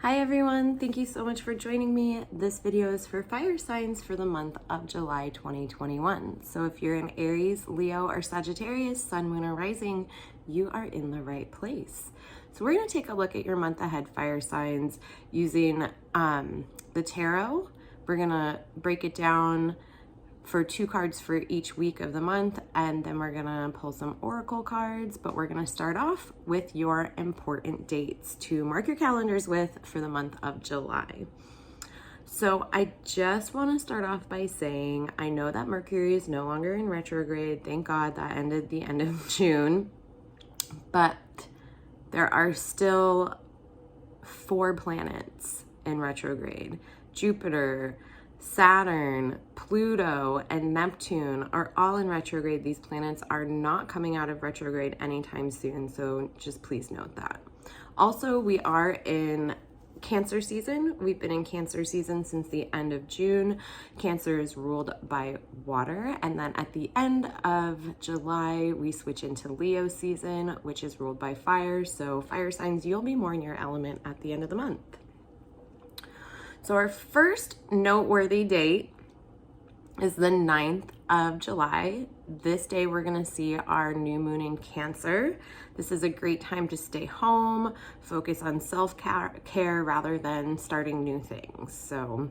Hi everyone, thank you so much for joining me. This video is for fire signs for the month of July 2021. So if you're an Aries, Leo, or Sagittarius, Sun, Moon, or Rising, you are in the right place. So we're going to take a look at your month ahead fire signs using the tarot. We're going to break it down for 2 cards for each week of the month, and then we're gonna pull some oracle cards, but we're gonna start off with your important dates to mark your calendars with for the month of July. So I just want to start off by saying I know that Mercury is no longer in retrograde. Thank God that ended the end of June, but there are still 4 planets in retrograde. Jupiter, Saturn, Pluto, and Neptune are all in retrograde. These planets are not coming out of retrograde anytime soon, so just please note that. Also, we are in Cancer season. We've been in Cancer season since the end of June. Cancer is ruled by water, and then at the end of July, we switch into Leo season, which is ruled by fire. So fire signs, you'll be more in your element at the end of the month. So our first noteworthy date is the 9th of July. This day we're gonna see our new moon in Cancer. This is a great time to stay home, focus on self-care rather than starting new things. So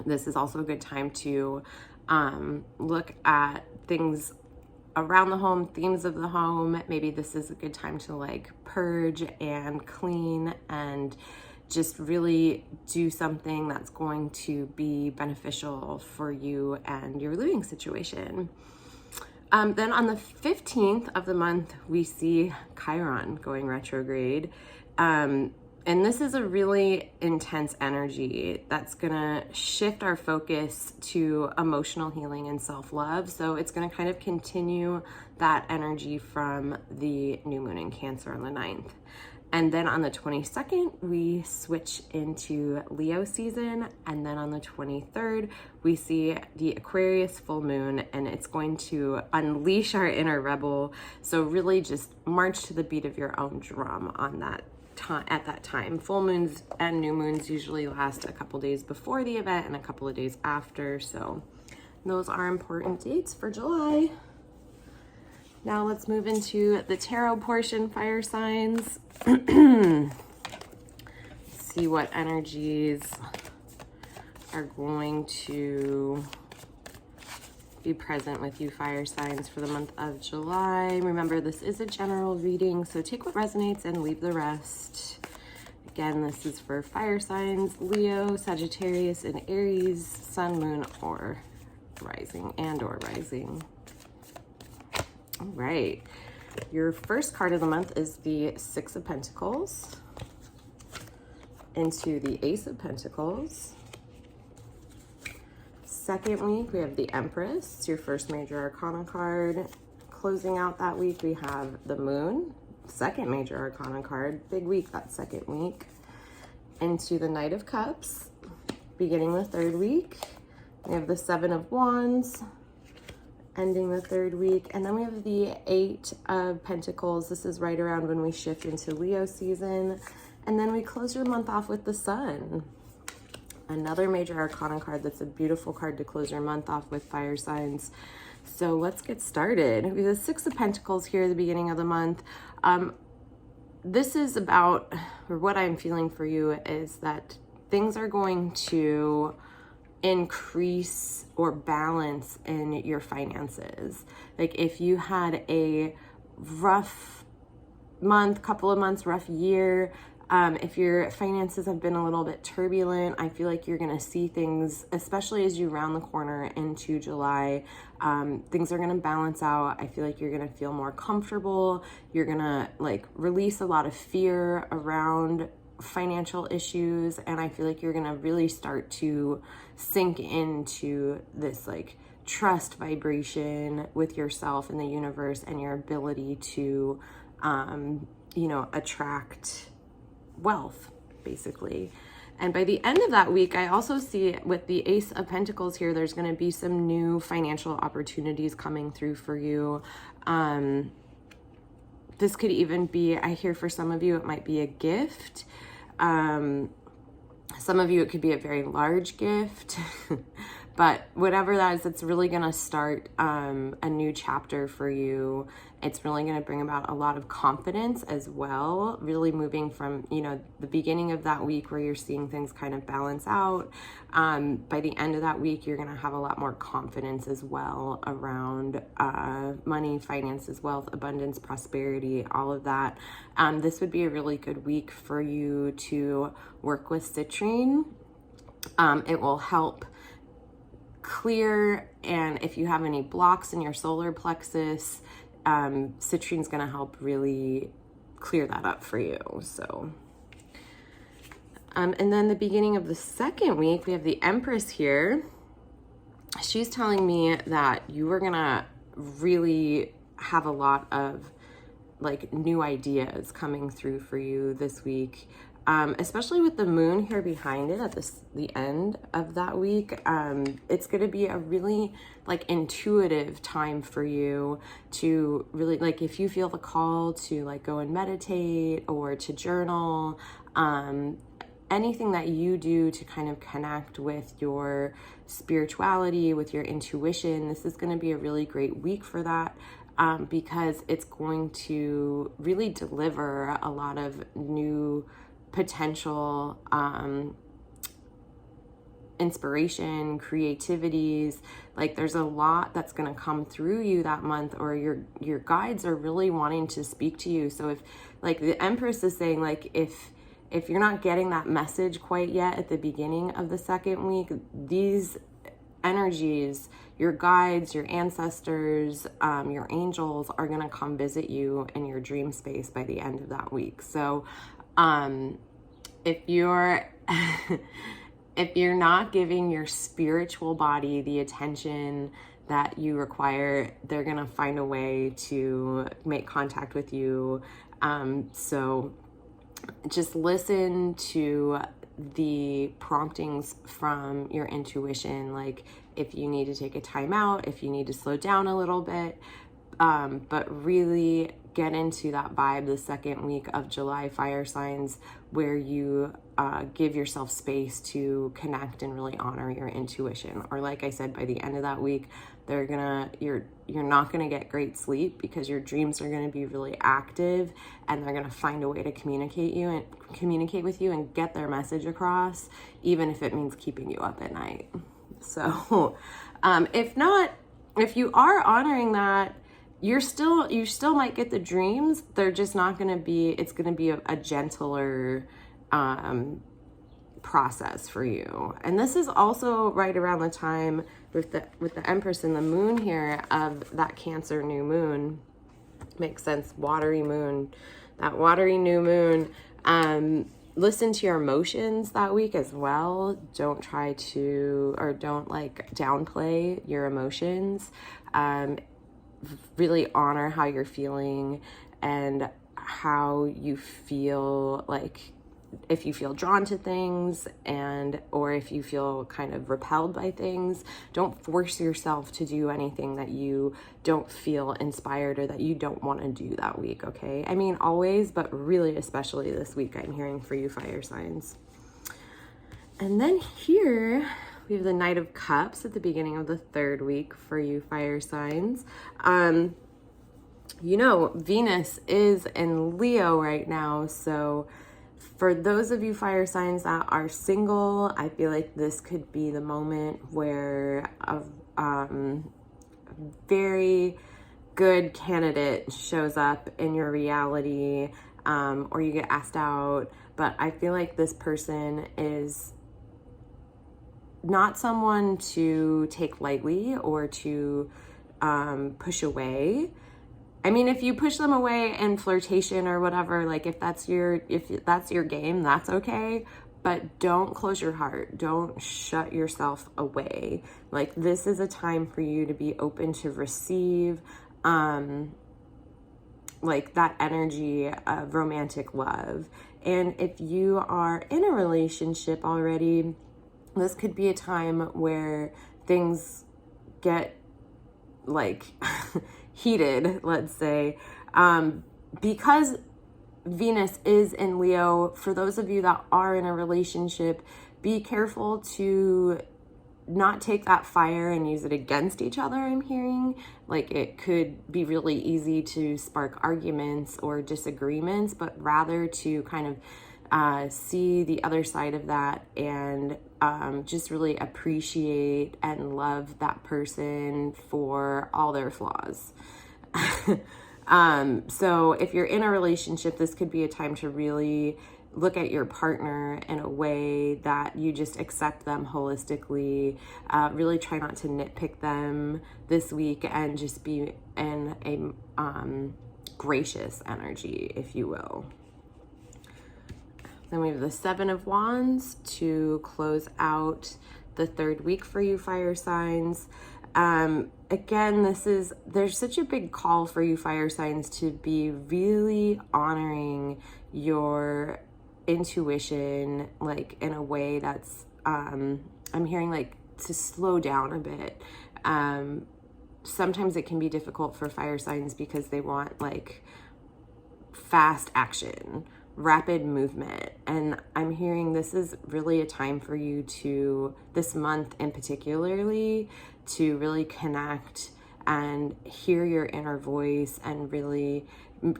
this is also a good time to look at things around the home, themes of the home. Maybe this is a good time to like purge and clean and just really do something that's going to be beneficial for you and your living situation. Then on the 15th of the month, we see Chiron going retrograde. And this is a really intense energy that's gonna shift our focus to emotional healing and self-love. So it's gonna kind of continue that energy from the new moon in Cancer on the 9th. And then on the 22nd, we switch into Leo season. And then on the 23rd, we see the Aquarius full moon, and it's going to unleash our inner rebel. So really just march to the beat of your own drum on that time. At that time, full moons and new moons usually last a couple days before the event and a couple of days after. So those are important dates for July. Now let's move into the tarot portion, fire signs. See what energies are going to be present with you fire signs for the month of July. Remember, this is a general reading, so take what resonates and leave the rest. Again, this is for fire signs, Leo, Sagittarius, and Aries, Sun, Moon, or Rising, or Rising. All right. Your first card of the month is the 6 of Pentacles into the Ace of Pentacles. Second week, we have the Empress. It's your first major arcana card. Closing out that week, we have the Moon. Second major arcana card. Big week that second week. Into the Knight of Cups. Beginning the 3rd week, we have the 7 of Wands. Ending the 3rd week. And then we have the 8 of Pentacles. This is right around when we shift into Leo season. And then we close your month off with the Sun. Another major arcana card that's a beautiful card to close your month off with fire signs. So let's get started. We have the 6 of Pentacles here at the beginning of the month. This is about, or what I'm feeling for you is that things are going to increase or balance in your finances. Like if you had a rough month, couple of months, rough year, if your finances have been a little bit turbulent, I feel like you're going to see things, especially as you round the corner into July, things are going to balance out. I feel like you're going to feel more comfortable. You're going to like release a lot of fear around financial issues, and I feel like you're gonna really start to sink into this like trust vibration with yourself and the universe and your ability to attract wealth basically. And by the end of that week, I also see with the Ace of Pentacles here, there's going to be some new financial opportunities coming through for you. This could even be, I hear for some of you, it might be a gift. Some of you, it could be a very large gift, but whatever that is, it's really going to start a new chapter for you. It's really going to bring about a lot of confidence as well, really moving from, you know, the beginning of that week where you're seeing things kind of balance out. By the end of that week, you're going to have a lot more confidence as well around money, finances, wealth, abundance, prosperity, all of that. This would be a really good week for you to work with citrine. It will help clear, and if you have any blocks in your solar plexus, citrine's going to help really clear that up for you. So, and then the beginning of the second week, we have the Empress here. She's telling me that you are going to really have a lot of like new ideas coming through for you this week. Especially with the moon here behind it at the end of that week. It's going to be a really like intuitive time for you to really, like, if you feel the call to like go and meditate or to journal, anything that you do to kind of connect with your spirituality, with your intuition, this is going to be a really great week for that. Because it's going to really deliver a lot of new potential inspiration, creativities. Like there's a lot that's going to come through you that month, or your guides are really wanting to speak to you. So if like the Empress is saying, like if you're not getting that message quite yet at the beginning of the second week, these energies, your guides, your ancestors, your angels are going to come visit you in your dream space by the end of that week. So if you're if you're not giving your spiritual body the attention that you require, they're going to find a way to make contact with you. So just listen to the promptings from your intuition, like if you need to take a time out, if you need to slow down a little bit, but really get into that vibe the second week of July, fire signs, where you give yourself space to connect and really honor your intuition. Or like I said, by the end of that week, you're not gonna get great sleep because your dreams are gonna be really active, and they're gonna find a way to communicate with you and get their message across, even if it means keeping you up at night. So if you are honoring that, you still might get the dreams. They're just not going to be, it's going to be a gentler process for you. And this is also right around the time with the Empress and the moon here of that Cancer new moon. Makes sense. Watery moon, that watery new moon. Listen to your emotions that week as well. Don't like downplay your emotions. Really honor how you're feeling and how you feel, like if you feel drawn to things or if you feel kind of repelled by things. Don't force yourself to do anything that you don't feel inspired or that you don't want to do that week, okay? I mean, always, but really especially this week, I'm hearing for you fire signs. And then here we have the Knight of Cups at the beginning of the third week for you fire signs. You know, Venus is in Leo right now, so for those of you fire signs that are single, I feel like this could be the moment where a very good candidate shows up in your reality, or you get asked out. But I feel like this person is not someone to take lightly or to push away. I mean, if you push them away in flirtation or whatever, like if that's your game, that's okay. But don't close your heart. Don't shut yourself away. Like this is a time for you to be open to receive, like that energy of romantic love. And if you are in a relationship already, this could be a time where things get like heated, let's say, because Venus is in Leo. For those of you that are in a relationship, be careful to not take that fire and use it against each other, I'm hearing. Like, it could be really easy to spark arguments or disagreements, but rather to kind of see the other side of that and just really appreciate and love that person for all their flaws. So if you're in a relationship, this could be a time to really look at your partner in a way that you just accept them holistically. Really try not to nitpick them this week and just be in a gracious energy, if you will. Then we have the Seven of Wands to close out the third week for you fire signs. Again, there's such a big call for you fire signs to be really honoring your intuition, like in a way that's, I'm hearing like to slow down a bit. Sometimes it can be difficult for fire signs because they want like fast action, rapid movement. And I'm hearing this is really a time for you to, this month in particularly, to really connect and hear your inner voice and really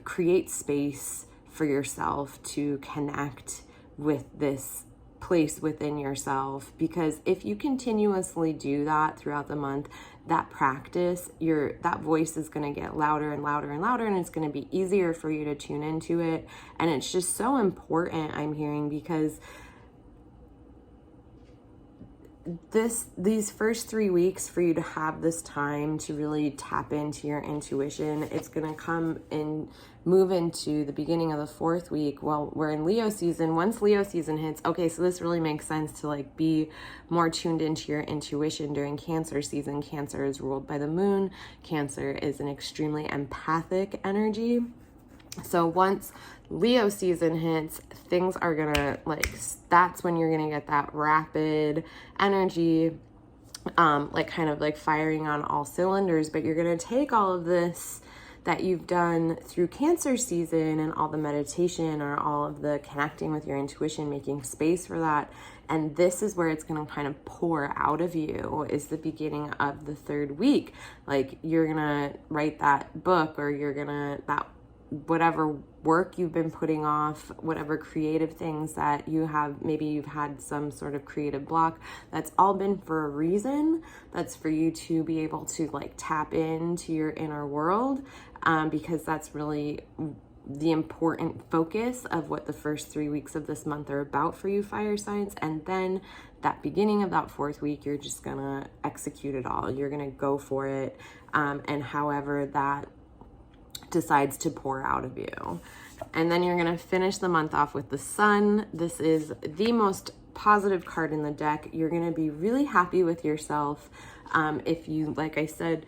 create space for yourself to connect with this place within yourself. Because if you continuously do that throughout the month, that practice, that voice is going to get louder and louder and louder, and it's going to be easier for you to tune into it. And it's just so important, I'm hearing, because these first 3 weeks for you to have this time to really tap into your intuition, it's going to come and move into the beginning of the fourth week. Well, we're in Leo season. Once Leo season hits, okay, so this really makes sense to like be more tuned into your intuition during Cancer season. Cancer is ruled by the moon. Cancer is an extremely empathic energy. So once Leo season hits, things are gonna that's when you're gonna get that rapid energy, like kind of like firing on all cylinders. But you're gonna take all of this that you've done through Cancer season and all the meditation or all of the connecting with your intuition, making space for that. And this is where it's going to kind of pour out of you, is the beginning of the third week. Like, you're going to write that book, or you're going to, whatever work you've been putting off, whatever creative things that you have, maybe you've had some sort of creative block, that's all been for a reason. That's for you to be able to like tap into your inner world, because that's really the important focus of what the first 3 weeks of this month are about for you fire signs. And then that beginning of that fourth week, you're just gonna execute it all. You're gonna go for it, and however that decides to pour out of you. And then you're going to finish the month off with the Sun. This is the most positive card in the deck. You're going to be really happy with yourself if you, like I said,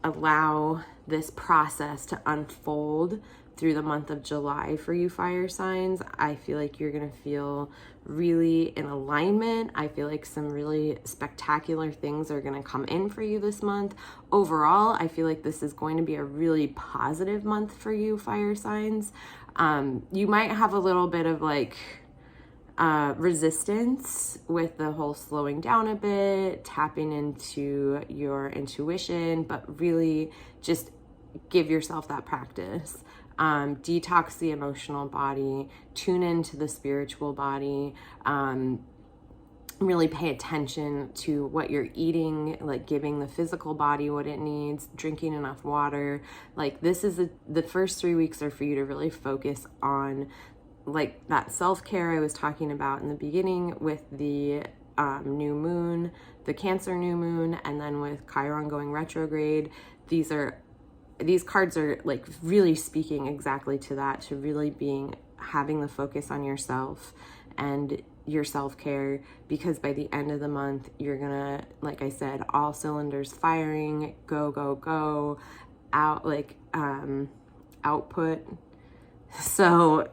allow this process to unfold through the month of July for you fire signs. I feel like you're going to feel really in alignment. I feel like some really spectacular things are going to come in for you this month. Overall, I feel like this is going to be a really positive month for you fire signs. You might have a little bit of like resistance with the whole slowing down a bit, tapping into your intuition, but really just give yourself that practice. Detox the emotional body, tune into the spiritual body, really pay attention to what you're eating, like giving the physical body what it needs, drinking enough water. Like, this is the first 3 weeks are for you to really focus on like that self-care I was talking about in the beginning with the new moon, the Cancer new moon, and then with Chiron going retrograde. These cards are like really speaking exactly to that, to really having the focus on yourself and your self-care, because by the end of the month, you're gonna, like I said, all cylinders firing, go, go, go, out, like output. So,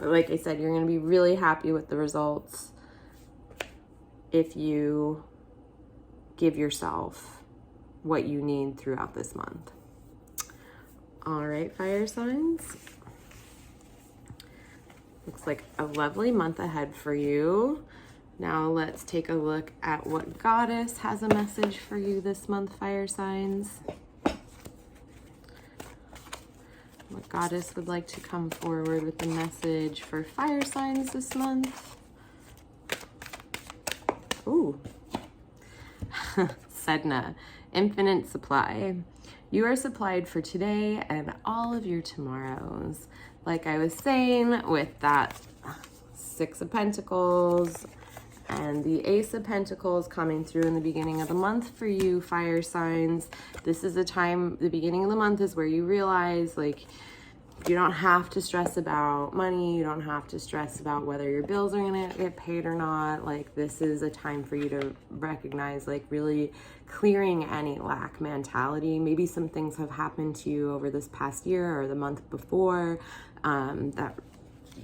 like I said, you're gonna be really happy with the results if you give yourself what you need throughout this month. All right, fire signs. Looks like a lovely month ahead for you. Now let's take a look at what Goddess has a message for you this month, fire signs. What Goddess would like to come forward with the message for fire signs this month. Ooh. Sedna, infinite supply. You are supplied for today and all of your tomorrows. Like I was saying with that Six of Pentacles and the Ace of Pentacles coming through in the beginning of the month for you, fire signs. This is a time, the beginning of the month is where you realize, like, you don't have to stress about money. You don't have to stress about whether your bills are going to get paid or not. Like, this is a time for you to recognize, like, really clearing any lack mentality. Maybe some things have happened to you over this past year or the month before that,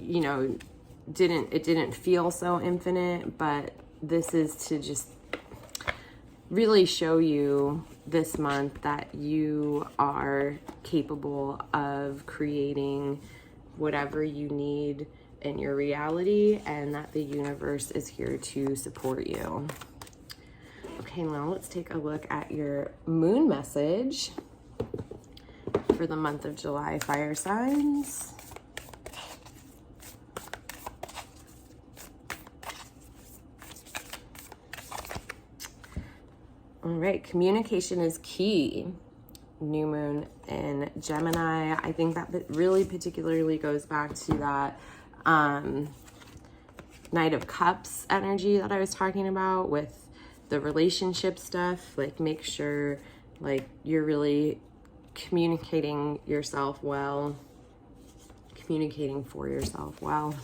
you know, it didn't feel so infinite, but this is to just really show you this month that you are capable of creating whatever you need in your reality, and that the universe is here to support you. Okay, now let's take a look at your moon message for the month of July, fire signs. All right, communication is key. New moon in Gemini. I think that really particularly goes back to that Knight of Cups energy that I was talking about with the relationship stuff. Like, make sure, like, you're really communicating yourself well, communicating for yourself well.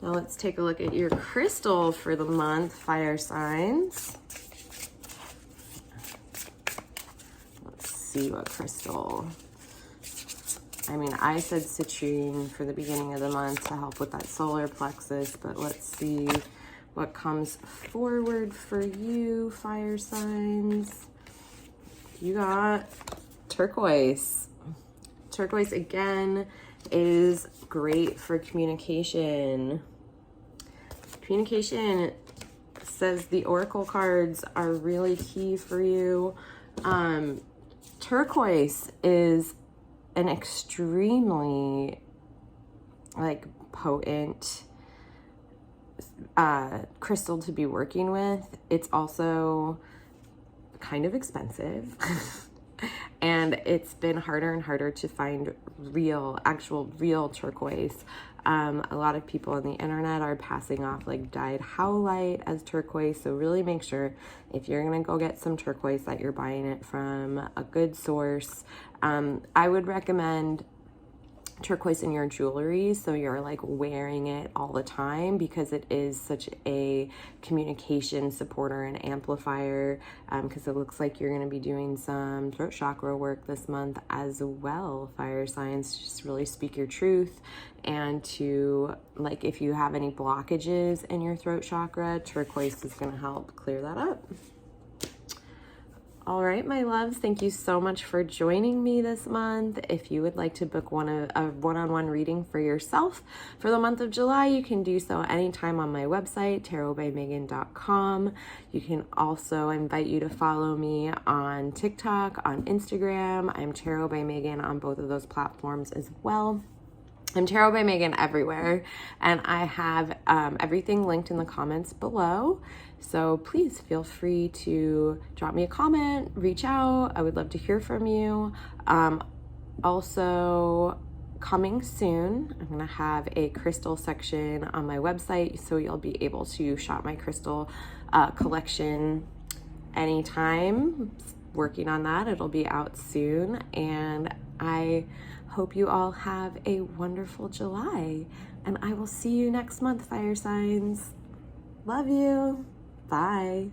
Now let's take a look at your crystal for the month, fire signs. Let's see what crystal. I mean, I said citrine for the beginning of the month to help with that solar plexus, but let's see what comes forward for you, fire signs. You got turquoise. Turquoise, again, is great for communication. Communication, says the oracle cards, are really key for you. Turquoise is an extremely, like, potent crystal to be working with. It's also kind of expensive. And it's been harder and harder to find actual real turquoise. A lot of people on the internet are passing off like dyed howlite as turquoise. So really make sure if you're going to go get some turquoise that you're buying it from a good source. I would recommend turquoise in your jewelry, so you're like wearing it all the time, because it is such a communication supporter and amplifier, because it looks like you're going to be doing some throat chakra work this month as well, fire signs. Just really speak your truth, and to, like, if you have any blockages in your throat chakra, turquoise is going to help clear that up. All right, my loves, thank you so much for joining me this month. If you would like to book a one-on-one reading for yourself for the month of July, you can do so anytime on my website, tarotbymegan.com. You can also invite you to follow me on TikTok, on Instagram. I'm Tarot by Megan on both of those platforms as well. I'm Tarot by Megan everywhere, and I have everything linked in the comments below. So please feel free to drop me a comment, reach out. I would love to hear from you. Also, coming soon, I'm gonna have a crystal section on my website, so you'll be able to shop my crystal collection anytime. Working on that, it'll be out soon, and I hope you all have a wonderful July, and I will see you next month, fire signs. Love you. Bye.